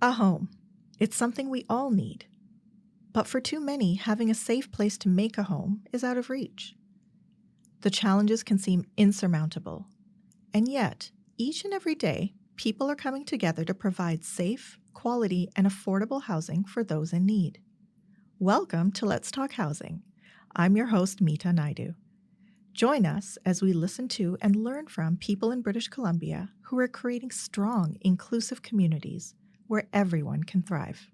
A home. It's something we all need. But for too many, having a safe place to make a home is out of reach. The challenges can seem insurmountable. And yet, each and every day, people are coming together to provide safe, quality, and affordable housing for those in need. Welcome to Let's Talk Housing. I'm your host, Meeta Naidu. Join us as we listen to and learn from people in British Columbia who are creating strong, inclusive communities where everyone can thrive.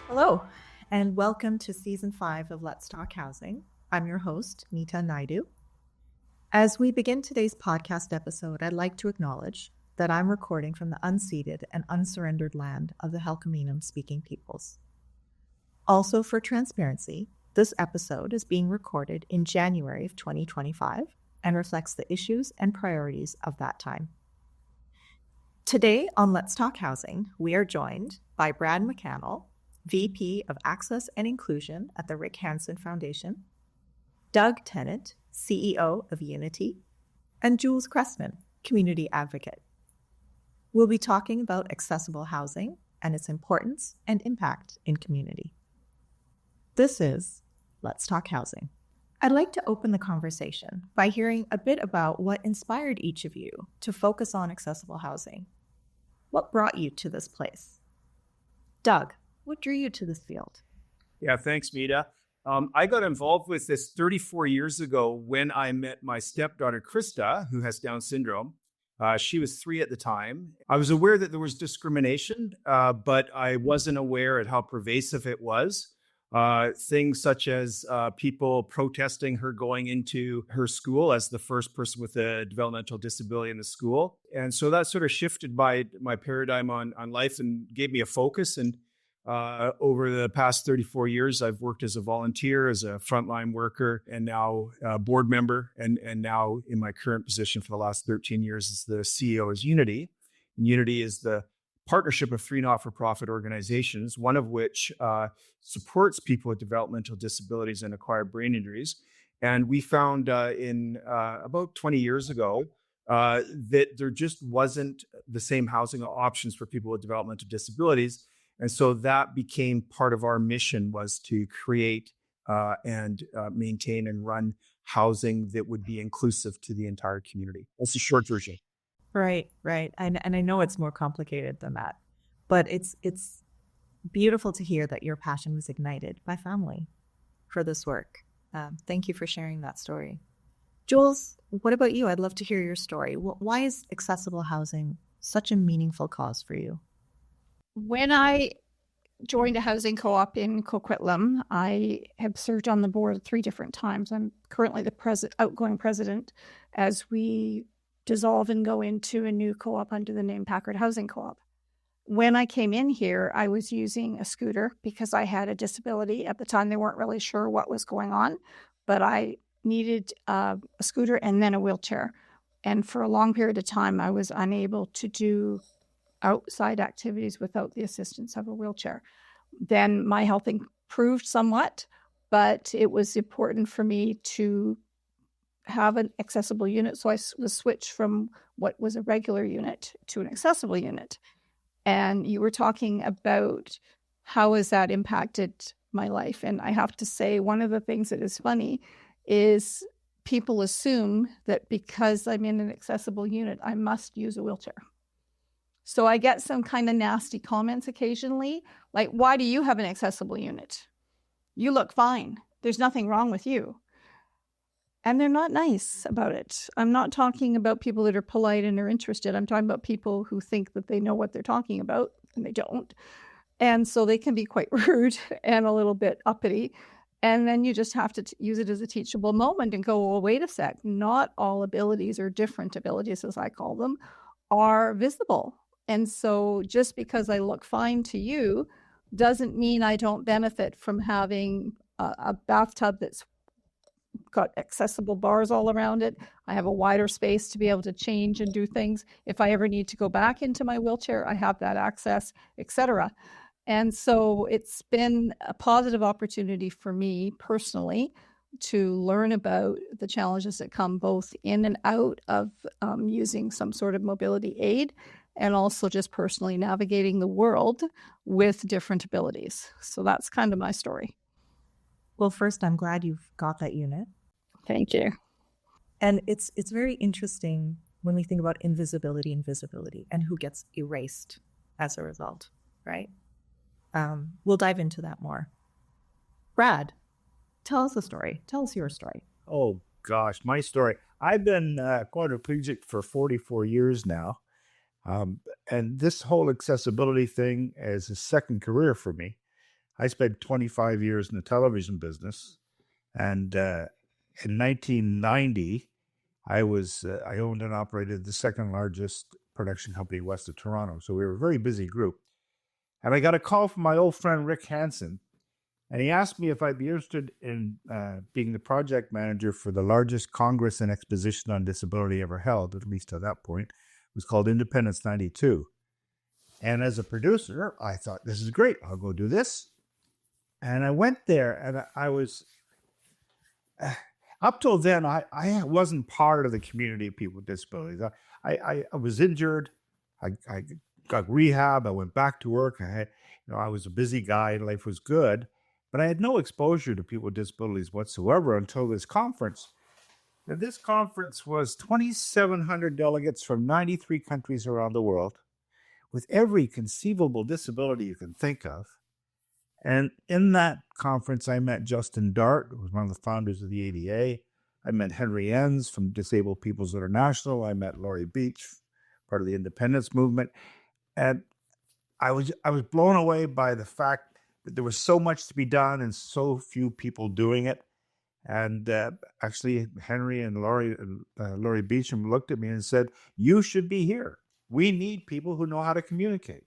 Hello, and welcome to Season 5 of Let's Talk Housing. I'm your host, Meeta Naidu. As we begin today's podcast episode, I'd like to acknowledge that I'm recording from the unceded and unsurrendered land of the Halkominam-speaking peoples. Also, for transparency, this episode is being recorded in January of 2025 and reflects the issues and priorities of that time. Today on Let's Talk Housing, we are joined by Brad McCannell, VP of Access and Inclusion at the Rick Hansen Foundation, Doug Tennant, CEO of UNITI, and Jules Cressman, Community Advocate. We'll be talking about accessible housing and its importance and impact in community. This is Let's Talk Housing. I'd like to open the conversation by hearing a bit about what inspired each of you to focus on accessible housing. What brought you to this place? Doug, what drew you to this field? Yeah, thanks, Meeta. I got involved with this 34 years ago when I met my stepdaughter, Krista, who has Down syndrome. She was 3 at the time. I was aware that there was discrimination, but I wasn't aware at how pervasive it was. Things such as people protesting her going into her school as the first person with a developmental disability in the school. And so that sort of shifted my paradigm on life and gave me a focus. And over the past 34 years, I've worked as a volunteer, as a frontline worker, and now a board member, and now in my current position for the last 13 years as the CEO of UNITI. And UNITI is the partnership of 3 not-for-profit organizations, one of which supports people with developmental disabilities and acquired brain injuries. And we found about 20 years ago that there just wasn't the same housing options for people with developmental disabilities. And so that became part of our mission, was to create and maintain and run housing that would be inclusive to the entire community. That's the short version. Right. And I know it's more complicated than that, but it's beautiful to hear that your passion was ignited by family for this work. Thank you for sharing that story. Jules, what about you? I'd love to hear your story. Why is accessible housing such a meaningful cause for you? When I joined a housing co-op in Coquitlam, I have served on the board 3 different times. I'm currently the outgoing president as we dissolve and go into a new co-op under the name Packard Housing Co-op. When I came in here, I was using a scooter because I had a disability. At the time, they weren't really sure what was going on, but I needed a scooter and then a wheelchair. And for a long period of time, I was unable to do outside activities without the assistance of a wheelchair. Then my health improved somewhat, but it was important for me to have an accessible unit. So I was switched from what was a regular unit to an accessible unit. And you were talking about how has that impacted my life. And I have to say, one of the things that is funny is people assume that because I'm in an accessible unit, I must use a wheelchair. So I get some kind of nasty comments occasionally, like, why do you have an accessible unit? You look fine. There's nothing wrong with you. And they're not nice about it. I'm not talking about people that are polite and are interested. I'm talking about people who think that they know what they're talking about, and they don't. And so they can be quite rude and a little bit uppity. And then you just have to use it as a teachable moment and go, well, wait a sec. Not all abilities, or different abilities, as I call them, are visible. And so just because I look fine to you doesn't mean I don't benefit from having a bathtub that's got accessible bars all around it. I have a wider space to be able to change and do things. If I ever need to go back into my wheelchair, I have that access, etc. And so it's been a positive opportunity for me personally to learn about the challenges that come both in and out of using some sort of mobility aid, and also just personally navigating the world with different abilities. So that's kind of my story. Well, first, I'm glad you've got that unit. Thank you. And it's very interesting when we think about invisibility and visibility and who gets erased as a result, right? We'll dive into that more. Brad, tell us a story. Tell us your story. Oh, gosh, my story. I've been quadriplegic for 44 years now. And this whole accessibility thing is a second career for me. I spent 25 years in the television business. And in 1990, I owned and operated the second largest production company west of Toronto. So we were a very busy group. And I got a call from my old friend, Rick Hansen. And he asked me if I'd be interested in being the project manager for the largest Congress and exposition on disability ever held, at least at that point. It was called Independence 92. And as a producer, I thought, this is great. I'll go do this. And I went there, and I was, up till then, I wasn't part of the community of people with disabilities. I was injured. I got rehab. I went back to work. I was a busy guy. Life was good. But I had no exposure to people with disabilities whatsoever until this conference. And this conference was 2,700 delegates from 93 countries around the world with every conceivable disability you can think of. And in that conference, I met Justin Dart, who was one of the founders of the ADA. I met Henry Enns from Disabled Peoples International. I met Laurie Beach, part of the independence movement. And I was blown away by the fact that there was so much to be done and so few people doing it. And actually, Henry and Laurie Beecham looked at me and said, "You should be here. We need people who know how to communicate."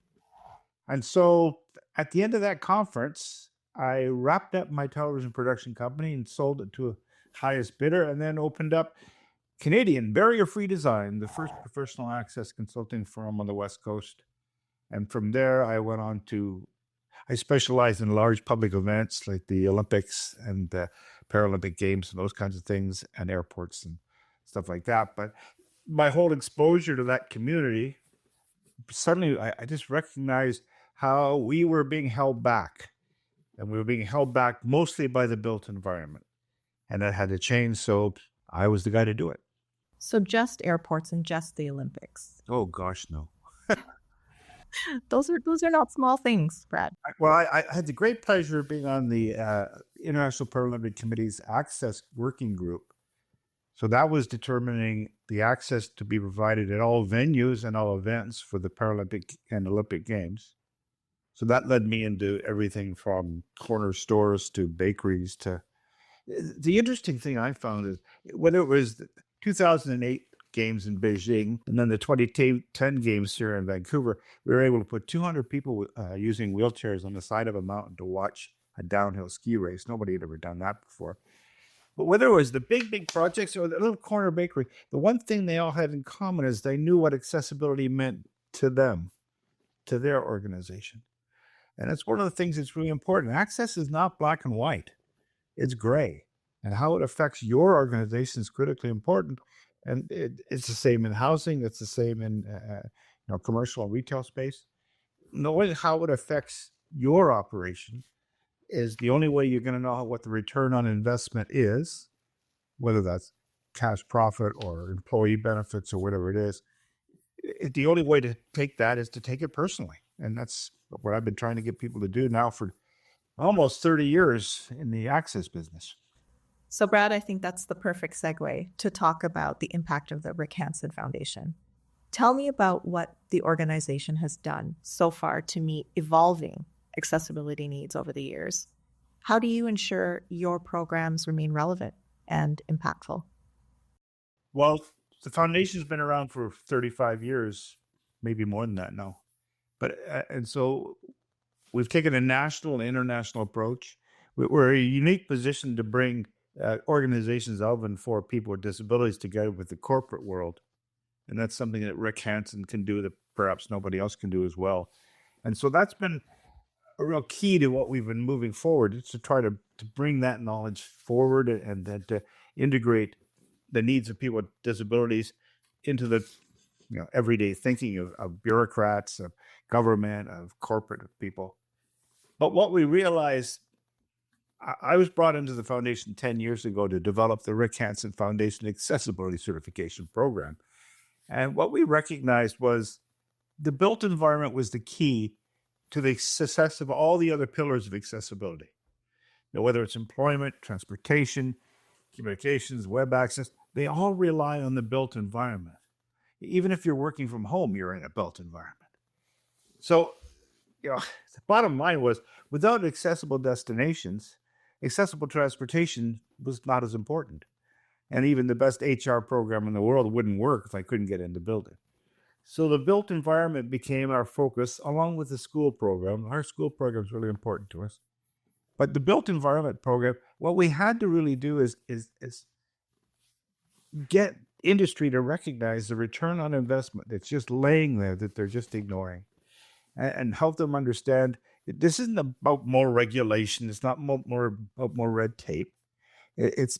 And so at the end of that conference, I wrapped up my television production company and sold it to a highest bidder, and then opened up Canadian Barrier-Free Design, the first professional access consulting firm on the West Coast. And from there, I specialize in large public events like the Olympics and the Paralympic Games and those kinds of things, and airports and stuff like that. But my whole exposure to that community, suddenly I just recognized how we were being held back. And we were being held back mostly by the built environment. And that had to change, so I was the guy to do it. So just airports and just the Olympics. Oh, gosh, no. Those are not small things, Brad. Well, I had the great pleasure of being on the International Paralympic Committee's Access Working Group. So that was determining the access to be provided at all venues and all events for the Paralympic and Olympic Games. So that led me into everything from corner stores to bakeries to... The interesting thing I found is when it was the 2008 Games in Beijing and then the 2010 Games here in Vancouver, we were able to put 200 people using wheelchairs on the side of a mountain to watch a downhill ski race. Nobody had ever done that before. But whether it was the big projects or the little corner bakery, the one thing they all had in common is they knew what accessibility meant to them, to their organization. And it's one of the things that's really important. Access is not black and white. It's gray. And how it affects your organization is critically important. And it's the same in housing. It's the same in commercial and retail space. Knowing how it affects your operation is the only way you're going to know what the return on investment is, whether that's cash profit or employee benefits or whatever it is. The only way to take that is to take it personally. And that's what I've been trying to get people to do now for almost 30 years in the access business. So, Brad, I think that's the perfect segue to talk about the impact of the Rick Hansen Foundation. Tell me about what the organization has done so far to meet evolving accessibility needs over the years. How do you ensure your programs remain relevant and impactful? Well, the foundation's been around for 35 years, maybe more than that now. But and so we've taken a national and international approach. We're in a unique position to bring organizations of and for people with disabilities together with the corporate world. And that's something that Rick Hansen can do that perhaps nobody else can do as well. And so that's been a real key to what we've been moving forward is to try to bring that knowledge forward and then to integrate the needs of people with disabilities into the everyday thinking of bureaucrats, of government, of corporate people. But what we realized, I was brought into the foundation 10 years ago to develop the Rick Hansen Foundation Accessibility Certification Program. And what we recognized was the built environment was the key to the success of all the other pillars of accessibility. Whether it's employment, transportation, communications, web access, they all rely on the built environment. Even if you're working from home, you're in a built environment. So, the bottom line was, without accessible destinations, accessible transportation was not as important. And even the best HR program in the world wouldn't work if I couldn't get in the building. So the built environment became our focus, along with the school program. Our school program is really important to us. But the built environment program, what we had to really do is get industry to recognize the return on investment that's just laying there, that they're just ignoring, and help them understand that this isn't about more regulation. It's not about more red tape. It's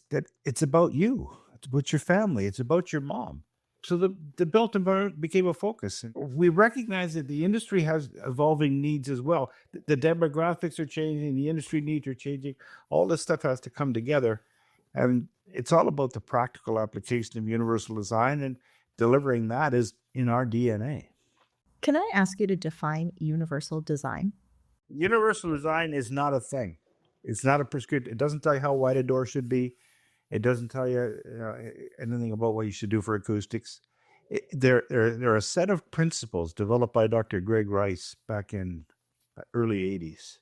about you. It's about your family. It's about your mom. So the built environment became a focus. And we recognize that the industry has evolving needs as well. The demographics are changing. The industry needs are changing. All this stuff has to come together. And it's all about the practical application of universal design, and delivering that is in our DNA. Can I ask you to define universal design? Universal design is not a thing. It's not a prescription. It doesn't tell you how wide a door should be. It doesn't tell you, anything about what you should do for acoustics. There are a set of principles developed by Dr. Greg Rice back in the early 80s.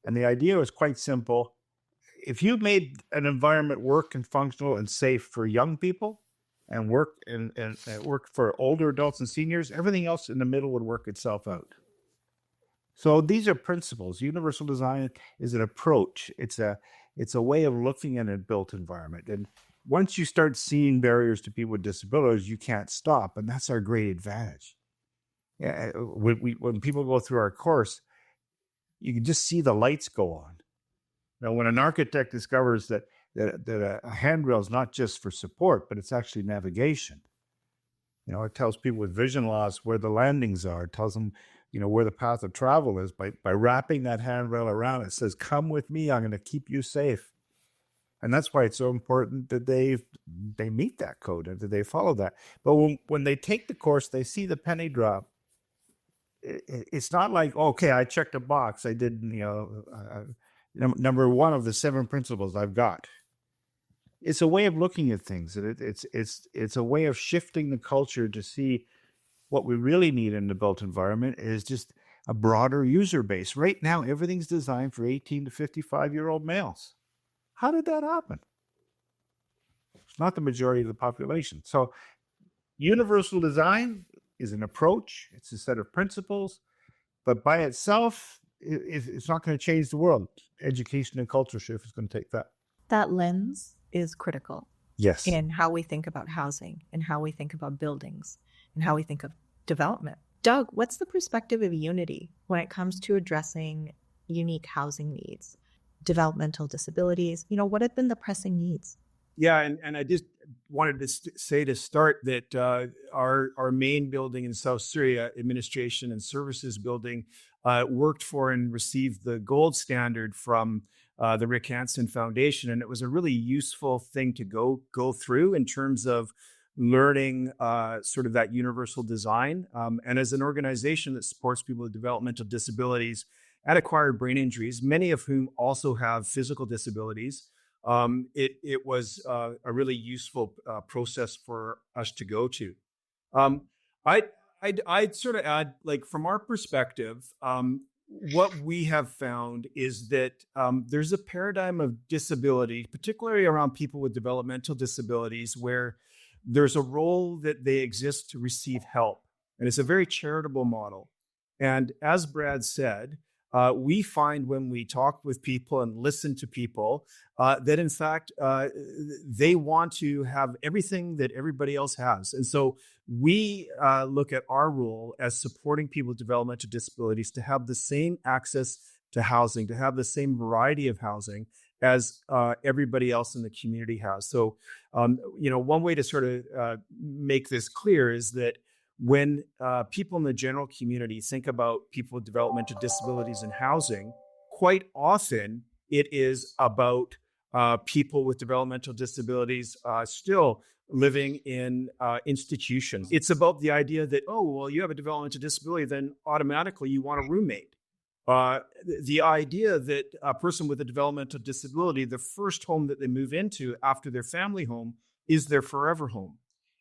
And the idea was quite simple. If you made an environment work and functional and safe for young people, and work for older adults and seniors, everything else in the middle would work itself out. So these are principles. Universal design is an approach. It's a way of looking at a built environment. And once you start seeing barriers to people with disabilities, you can't stop. And that's our great advantage. When people go through our course, you can just see the lights go on. Now, when an architect discovers that a handrail is not just for support, but it's actually navigation. It tells people with vision loss where the landings are. It tells them, where the path of travel is. By wrapping that handrail around, it says, come with me, I'm going to keep you safe. And that's why it's so important that they meet that code and that they follow that. But when they take the course, they see the penny drop. It's not like, okay, I checked a box. I did, number one of the 7 principles I've got. It's a way of looking at things. It's a way of shifting the culture to see what we really need in the built environment is just a broader user base. Right now, everything's designed for 18 to 55-year-old males. How did that happen? It's not the majority of the population. So universal design is an approach. It's a set of principles. But by itself, it's not going to change the world. Education and culture shift is going to take that. That lens is critical. Yes. In how we think about housing, and how we think about buildings, and how we think of development. Doug, what's the perspective of UNITI when it comes to addressing unique housing needs, developmental disabilities? What have been the pressing needs? Yeah, and I just wanted to say to start that our main building in South Surrey, Administration and Services building, worked for and received the gold standard from the Rick Hansen Foundation, and it was a really useful thing to go through in terms of learning sort of that universal design. And as an organization that supports people with developmental disabilities and acquired brain injuries, many of whom also have physical disabilities, it was a really useful process for us to go to. I'd sort of add, like, from our perspective, what we have found is that there's a paradigm of disability, particularly around people with developmental disabilities, where there's a role that they exist to receive help. And it's a very charitable model. And as Brad said, we find when we talk with people and listen to people that in fact they want to have everything that everybody else has. And so we look at our role as supporting people with developmental disabilities to have the same access to housing, to have the same variety of housing as everybody else in the community has. So, one way to sort of make this clear is that when people in the general community think about people with developmental disabilities and housing, quite often it is about people with developmental disabilities still living in institutions. It's about the idea that, oh, well, you have a developmental disability, then automatically you want a roommate. The idea that a person with a developmental disability, the first home that they move into after their family home is their forever home.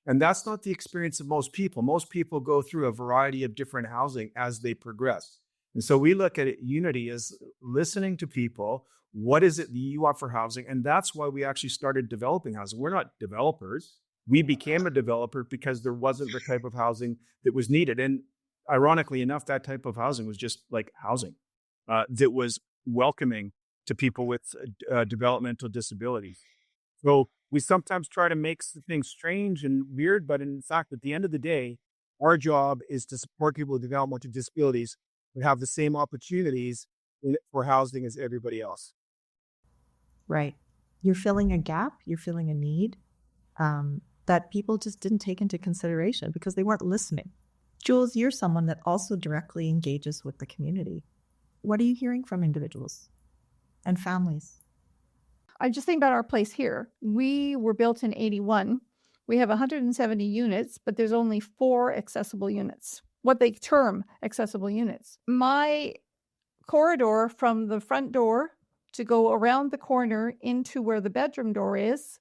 And that's not the experience of most people. Most people go through a variety of different housing as they progress. And so we look at it, UNITI, as listening to people. What is it that you want for housing? And that's why we actually started developing housing. We're not developers. We became a developer because there wasn't the type of housing that was needed. And ironically enough, that type of housing was just like housing that was welcoming to people with developmental disabilities. So we sometimes try to make things strange and weird, but in fact, at the end of the day, our job is to support people with developmental disabilities who have the same opportunities for housing as everybody else. Right. You're filling a gap, you're filling a need that people just didn't take into consideration because they weren't listening. Jules, you're someone that also directly engages with the community. What are you hearing from individuals and families? I just think about our place here. We were built in 81. We have 170 units, but there's only 4 accessible units, what they term accessible units. My corridor from the front door to go around the corner into where the bedroom door is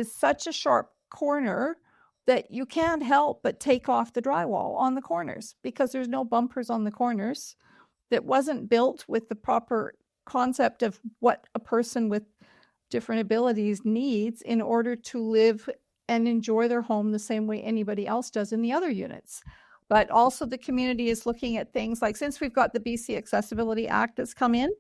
such a sharp corner that you can't help but take off the drywall on the corners because there's no bumpers on the corners. That wasn't built with the proper concept of what a person with different abilities needs in order to live and enjoy their home the same way anybody else does in the other units. But also the community is looking at things like, since we've got the BC Accessibility Act that's come in,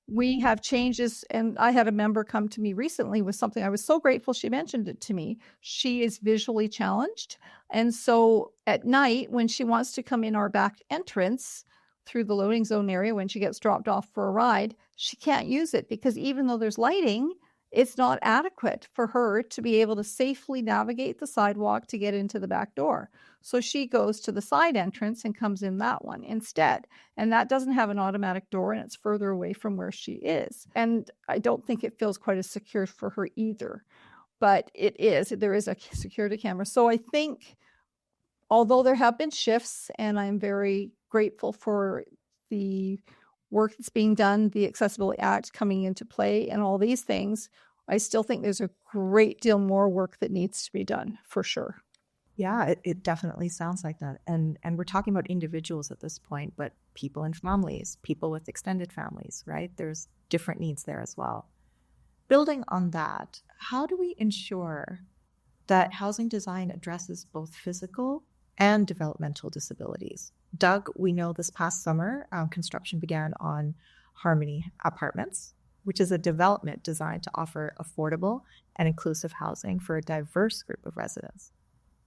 we have changes. And I had a member come to me recently with something. I was so grateful she mentioned it to me. She is visually challenged. And so at night, when she wants to come in our back entrance through the loading zone area, when she gets dropped off for a ride, she can't use it because even though there's lighting, it's not adequate for her to be able to safely navigate the sidewalk to get into the back door. So she goes to the side entrance and comes in that one instead. And that doesn't have an automatic door and it's further away from where she is. And I don't think it feels quite as secure for her either. But there is a security camera. So I think, although there have been shifts, and I'm very grateful for the work that's being done, the Accessibility Act coming into play and all these things, I still think there's a great deal more work that needs to be done for sure. Yeah, it definitely sounds like that. And we're talking about individuals at this point, but people in families, people with extended families, right? There's different needs there as well. Building on that, how do we ensure that housing design addresses both physical and developmental disabilities? Doug, we know this past summer, construction began on Harmony Apartments, which is a development designed to offer affordable and inclusive housing for a diverse group of residents.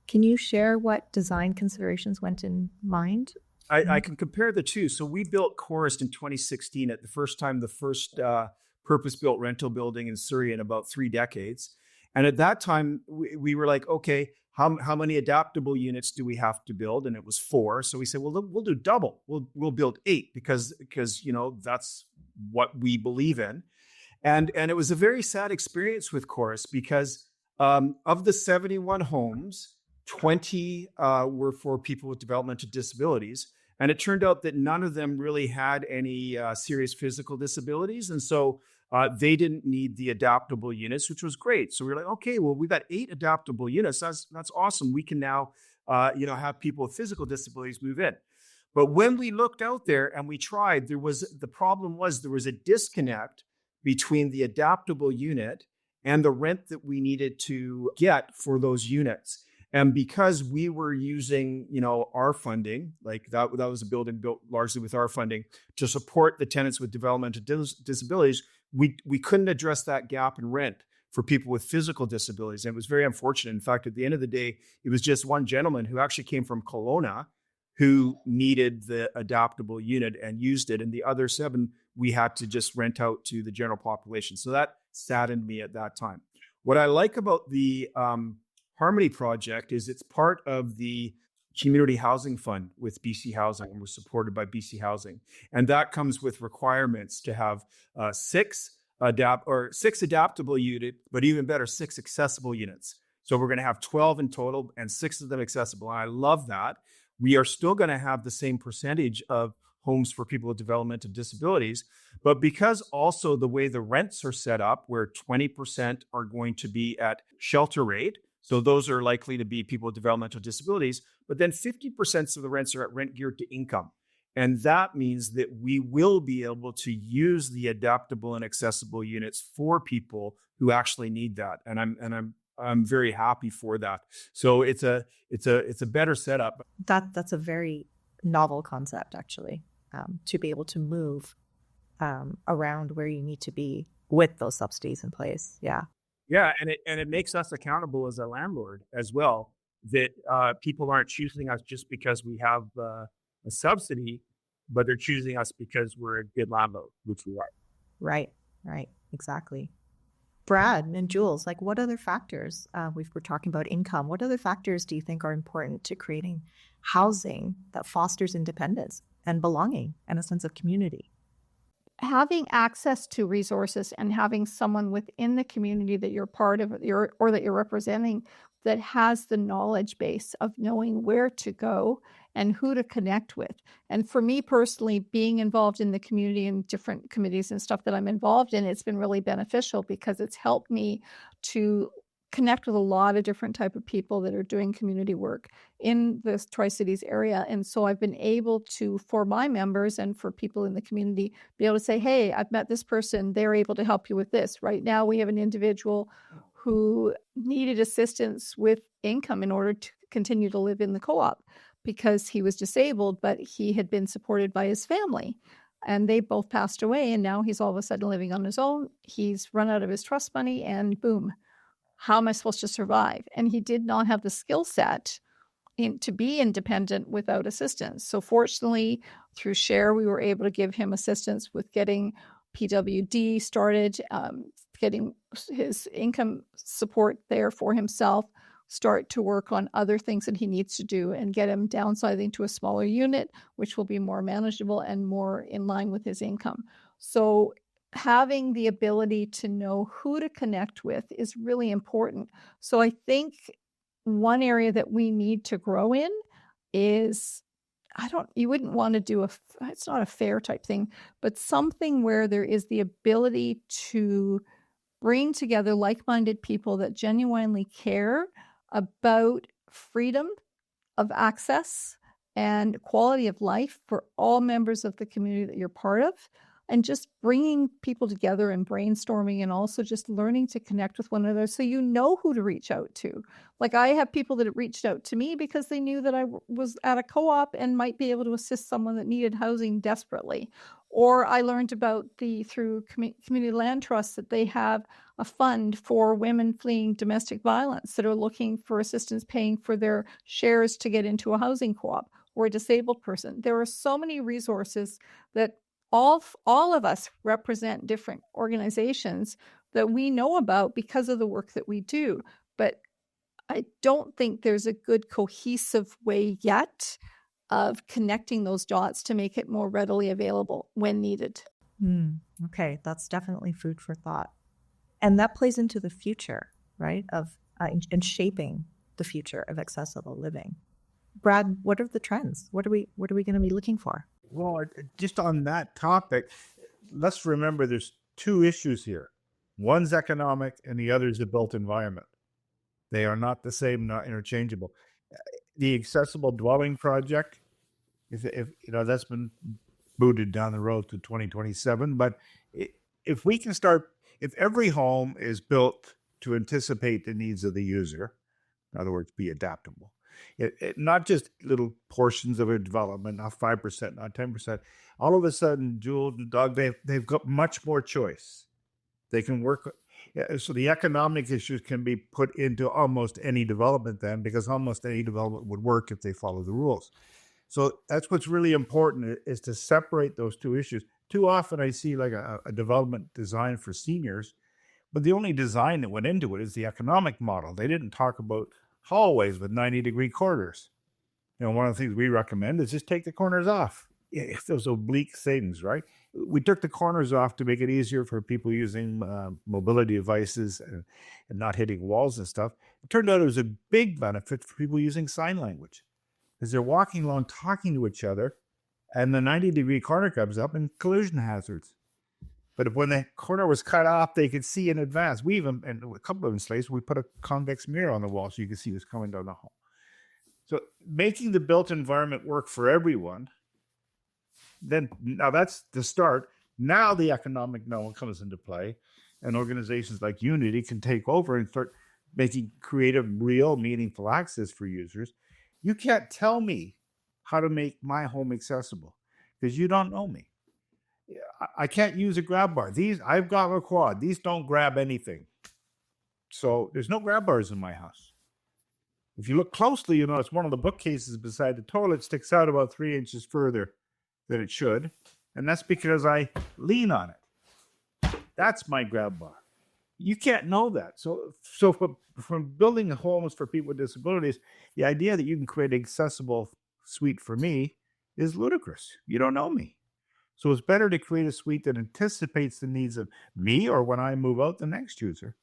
Can you share what design considerations went in mind? I can compare the two. So we built Chorus in 2016 at the first purpose-built rental building in Surrey in about 3 decades. And at that time, we were like, okay, how many adaptable units do we have to build? And it was 4. So we said, well, we'll do double. We'll build 8 because that's what we believe in. And it was a very sad experience with Chorus because of the 71 homes, 20 were for people with developmental disabilities. And it turned out that none of them really had any serious physical disabilities. And so they didn't need the adaptable units, which was great. So we were like, okay, well, we've got 8 adaptable units. That's awesome. We can now, have people with physical disabilities move in. But when we looked out there and we tried, there was a disconnect between the adaptable unit and the rent that we needed to get for those units. And because we were using, our funding, like that was a building built largely with our funding to support the tenants with developmental disabilities, we couldn't address that gap in rent for people with physical disabilities. And it was very unfortunate. In fact, at the end of the day, it was just one gentleman who actually came from Kelowna who needed the adaptable unit and used it. And the other 7, we had to just rent out to the general population. So that saddened me at that time. What I like about the Harmony project is it's part of the Community Housing Fund with BC Housing, and we're supported by BC Housing. And that comes with requirements to have 6 adaptable units, but even better, 6 accessible units. So we're going to have 12 in total and 6 of them accessible. And I love that. We are still going to have the same percentage of homes for people with developmental disabilities, but because also the way the rents are set up, where 20% are going to be at shelter rate, so those are likely to be people with developmental disabilities, but then 50% of the rents are at rent geared to income. And that means that we will be able to use the adaptable and accessible units for people who actually need that. And I'm very happy for that. So it's a better setup. That's a very novel concept, actually, to be able to move around where you need to be with those subsidies in place. Yeah. Yeah, and it makes us accountable as a landlord as well, that people aren't choosing us just because we have a subsidy, but they're choosing us because we're a good landlord, which we are. Right, exactly. Brad and Jules, like what other factors, we're talking about income, what other factors do you think are important to creating housing that fosters independence and belonging and a sense of community? Having access to resources and having someone within the community that you're part of or that you're representing that has the knowledge base of knowing where to go and who to connect with. And for me personally, being involved in the community and different committees and stuff that I'm involved in, it's been really beneficial because it's helped me to connect with a lot of different type of people that are doing community work in the Tri-Cities area. And so I've been able to, for my members and for people in the community, be able to say, hey, I've met this person. They're able to help you with this. Right now, we have an individual who needed assistance with income in order to continue to live in the co-op because he was disabled, but he had been supported by his family. And they both passed away. And now he's all of a sudden living on his own. He's run out of his trust money and boom. How am I supposed to survive? And he did not have the skill set to be independent without assistance. So fortunately, through SHARE, we were able to give him assistance with getting PWD started, getting his income support there for himself, start to work on other things that he needs to do and get him downsizing to a smaller unit, which will be more manageable and more in line with his income. So having the ability to know who to connect with is really important. So I think one area that we need to grow in is, you wouldn't want to do it's not a fair type thing, but something where there is the ability to bring together like-minded people that genuinely care about freedom of access and quality of life for all members of the community that you're part of. And just bringing people together and brainstorming and also just learning to connect with one another so you know who to reach out to. Like I have people that have reached out to me because they knew that I was at a co-op and might be able to assist someone that needed housing desperately. Or I learned about through Community Land Trust that they have a fund for women fleeing domestic violence that are looking for assistance paying for their shares to get into a housing co-op or a disabled person. There are so many resources that all of us represent different organizations that we know about because of the work that we do. But I don't think there's a good cohesive way yet of connecting those dots to make it more readily available when needed. Okay, that's definitely food for thought. And that plays into the future, right, of and shaping the future of accessible living. Brad, what are the trends? What are we going to be looking for? Well, just on that topic, let's remember there's 2 issues here. One's economic and the other is a built environment. They are not the same, not interchangeable. The accessible dwelling project, if that's been booted down the road to 2027, but if we can start, if every home is built to anticipate the needs of the user, In other words, be adaptable. Not just little portions of a development, not 5%, not 10%. All of a sudden, Jewel and Doug, they've got much more choice. They can work. So the economic issues can be put into almost any development then, because almost any development would work if they follow the rules. So that's what's really important, is to separate those two issues. Too often I see like a development design for seniors, but the only design that went into it is the economic model. They didn't talk about hallways with 90-degree corners. One of the things we recommend is just take the corners off. If those oblique things, right? We took the corners off to make it easier for people using mobility devices and not hitting walls and stuff. It turned out it was a big benefit for people using sign language, because they're walking along talking to each other, and the 90-degree corner comes up and collision hazards. But when the corner was cut off, they could see in advance. We even, in a couple of installations, we put a convex mirror on the wall so you could see what's coming down the hall. So making the built environment work for everyone, now that's the start. Now the economic know comes into play, and organizations like UNITI can take over and start making creative, real, meaningful access for users. You can't tell me how to make my home accessible because you don't know me. I can't use a grab bar. I've got a quad. These don't grab anything. So there's no grab bars in my house. If you look closely, you notice one of the bookcases beside the toilet sticks out about 3 inches further than it should. And that's because I lean on it. That's my grab bar. You can't know that. So from building homes for people with disabilities, the idea that you can create an accessible suite for me is ludicrous. You don't know me. So it's better to create a suite that anticipates the needs of me, or when I move out, the next user,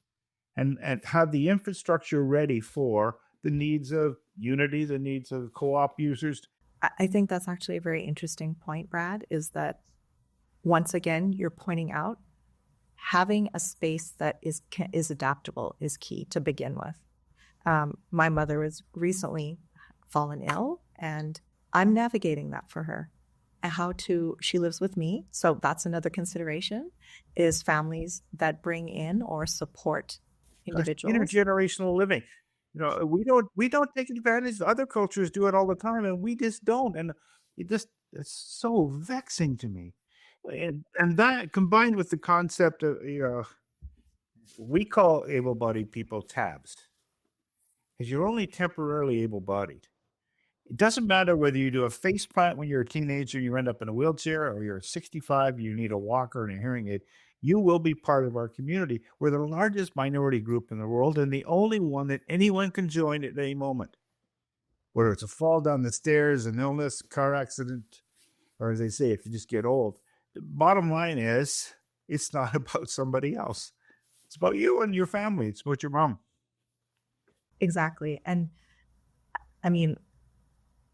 and have the infrastructure ready for the needs of UNITI, the needs of co-op users. I think that's actually a very interesting point, Brad, is that once again, you're pointing out having a space that is adaptable is key to begin with. My mother was recently fallen ill, and I'm navigating that for her. She lives with me. So that's another consideration, is families that bring in or support individuals. Intergenerational living. We don't take advantage. Other cultures do it all the time, and we just don't. And it's so vexing to me. And that combined with the concept of, we call able-bodied people tabs, because you're only temporarily able-bodied. It doesn't matter whether you do a face plant when you're a teenager, you end up in a wheelchair, or you're 65, you need a walker and a hearing aid. You will be part of our community. We're the largest minority group in the world, and the only one that anyone can join at any moment. Whether it's a fall down the stairs, an illness, car accident, or as they say, if you just get old. The bottom line is, it's not about somebody else. It's about you and your family. It's about your mom. Exactly. And I mean,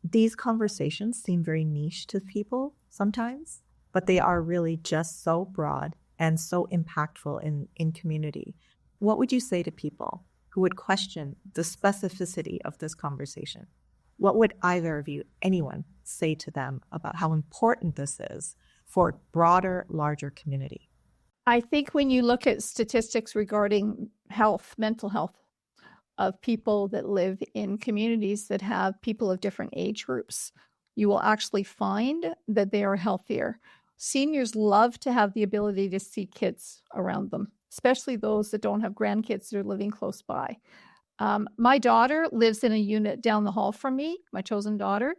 these conversations seem very niche to people sometimes, but they are really just so broad and so impactful in community. What would you say to people who would question the specificity of this conversation? What would either of you, anyone, say to them about how important this is for broader, larger community? I think when you look at statistics regarding health, mental health, of people that live in communities that have people of different age groups, you will actually find that they are healthier. Seniors love to have the ability to see kids around them, especially those that don't have grandkids that are living close by. My daughter lives in a unit down the hall from me, my chosen daughter.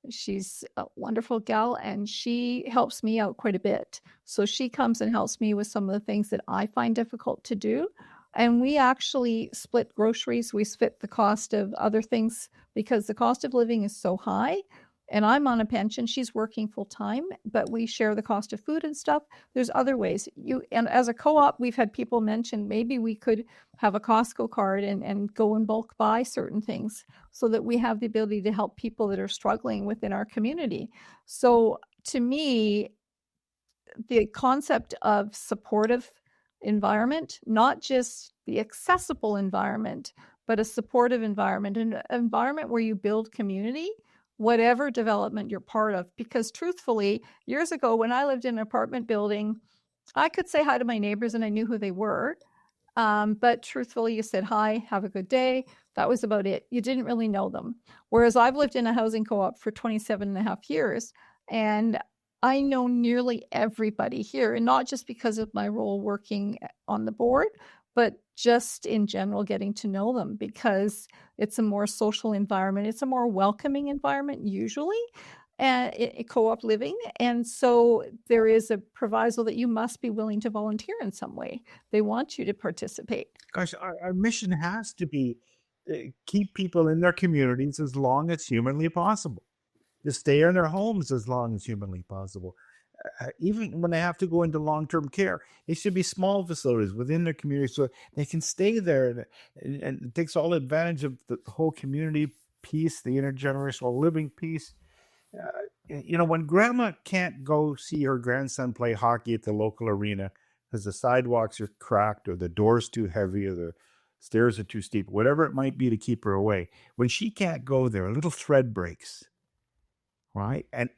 She's a wonderful gal, and she helps me out quite a bit. So she comes and helps me with some of the things that I find difficult to do. And we actually split groceries. We split the cost of other things because the cost of living is so high. And I'm on a pension. She's working full time, but we share the cost of food and stuff. There's other ways. And as a co-op, we've had people mention maybe we could have a Costco card and go in bulk buy certain things so that we have the ability to help people that are struggling within our community. So to me, the concept of supportive environment, not just the accessible environment, but a supportive environment, an environment where you build community, whatever development you're part of. Because truthfully, years ago when I lived in an apartment building, I could say hi to my neighbors and I knew who they were. But truthfully, you said, hi, have a good day. That was about it. You didn't really know them. Whereas I've lived in a housing co-op for 27 and a half years, and I know nearly everybody here, and not just because of my role working on the board, but just in general getting to know them, because it's a more social environment. It's a more welcoming environment usually, co-op living. And so there is a proviso that you must be willing to volunteer in some way. They want you to participate. Gosh, our mission has to be keep people in their communities as long as humanly possible, to stay in their homes as long as humanly possible. Even when they have to go into long-term care, they should be small facilities within their community so they can stay there, and it takes all advantage of the whole community piece, the intergenerational living piece. When grandma can't go see her grandson play hockey at the local arena because the sidewalks are cracked or the door's too heavy or the stairs are too steep, whatever it might be to keep her away, when she can't go there, a little thread breaks, right? And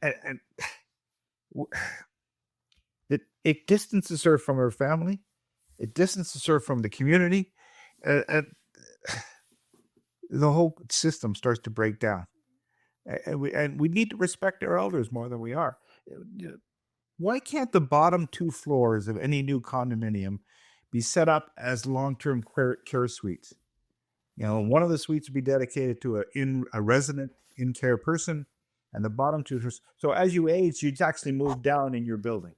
it distances her from her family. It distances her from the community. And the whole system starts to break down. And we need to respect our elders more than we are. Why can't the bottom 2 floors of any new condominium be set up as long-term care suites? One of the suites would be dedicated to a resident in-care person, and the bottom 2 floors. So as you age, you actually move down in your building.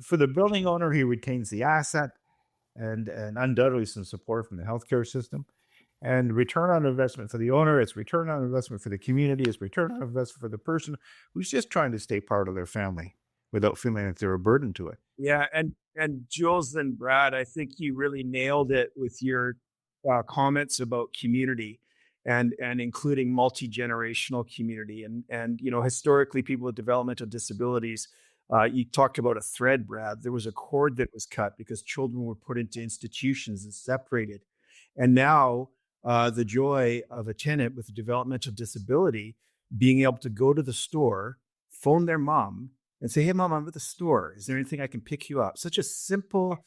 For the building owner, he retains the asset and undoubtedly some support from the healthcare system. And return on investment for the owner, it's return on investment for the community, it's return on investment for the person who's just trying to stay part of their family without feeling like they're a burden to it. Yeah, and Jules and Brad, I think you really nailed it with your comments about community and including multi-generational community. And historically, people with developmental disabilities, you talked about a thread, Brad. There was a cord that was cut because children were put into institutions and separated. And now the joy of a tenant with a developmental disability being able to go to the store, phone their mom and say, hey, mom, I'm at the store. Is there anything I can pick you up? Such a simple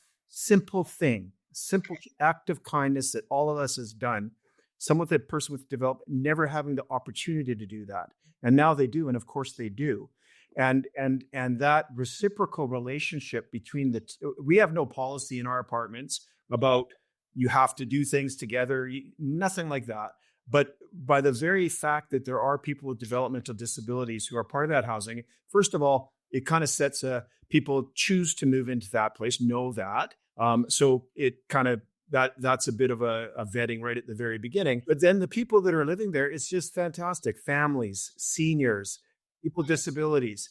thing, simple act of kindness that all of us has done. Some with a person with development never having the opportunity to do that. And now they do. And of course they do. And that reciprocal relationship between we have no policy in our apartments about you have to do things together, nothing like that. But by the very fact that there are people with developmental disabilities who are part of that housing, first of all, it kind of sets people choose to move into that place, know that. So it kind of, that's a bit of a vetting right at the very beginning. But then the people that are living there, it's just fantastic. Families, seniors, people with disabilities.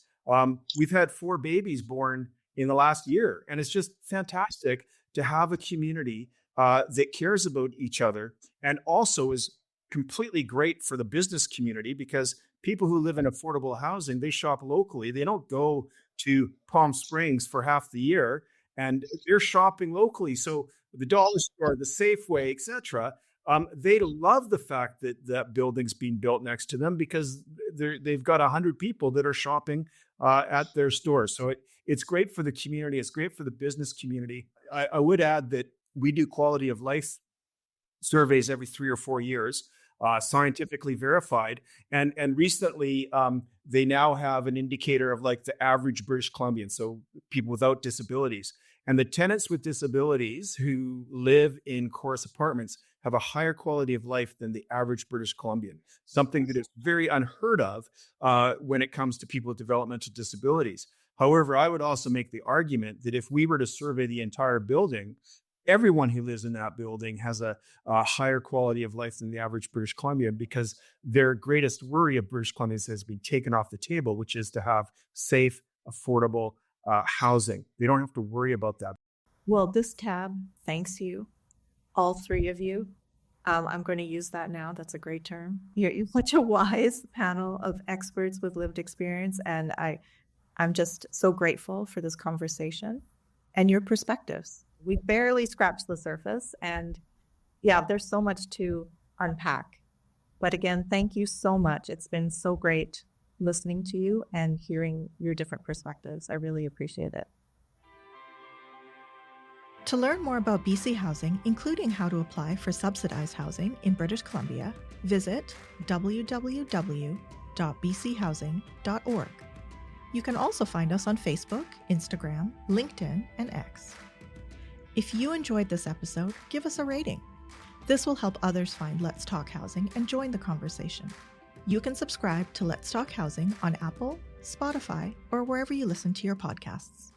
We've had 4 babies born in the last year, and it's just fantastic to have a community that cares about each other, and also is completely great for the business community because people who live in affordable housing, they shop locally. They don't go to Palm Springs for half the year, and they're shopping locally. So the dollar store, the Safeway, etc. They love the fact that that building's being built next to them because they've got 100 people that are shopping at their store. So it's great for the community. It's great for the business community. I would add that we do quality of life surveys every 3 or 4 years, scientifically verified. And recently, they now have an indicator of like the average British Columbian, so people without disabilities. And the tenants with disabilities who live in Chorus apartments have a higher quality of life than the average British Columbian, something that is very unheard of when it comes to people with developmental disabilities. However, I would also make the argument that if we were to survey the entire building, everyone who lives in that building has a higher quality of life than the average British Columbian because their greatest worry of British Columbians has been taken off the table, which is to have safe, affordable housing. They don't have to worry about that. Well, this tab thanks you, all 3 of you. I'm going to use that now. That's a great term. You're such a wise panel of experts with lived experience, and I'm just so grateful for this conversation and your perspectives. We barely scratched the surface, and yeah, there's so much to unpack. But again, thank you so much. It's been so great listening to you and hearing your different perspectives. I really appreciate it. To learn more about BC Housing, including how to apply for subsidized housing in British Columbia, visit www.bchousing.org. You can also find us on Facebook, Instagram, LinkedIn, and X. If you enjoyed this episode, give us a rating. This will help others find Let's Talk Housing and join the conversation. You can subscribe to Let's Talk Housing on Apple, Spotify, or wherever you listen to your podcasts.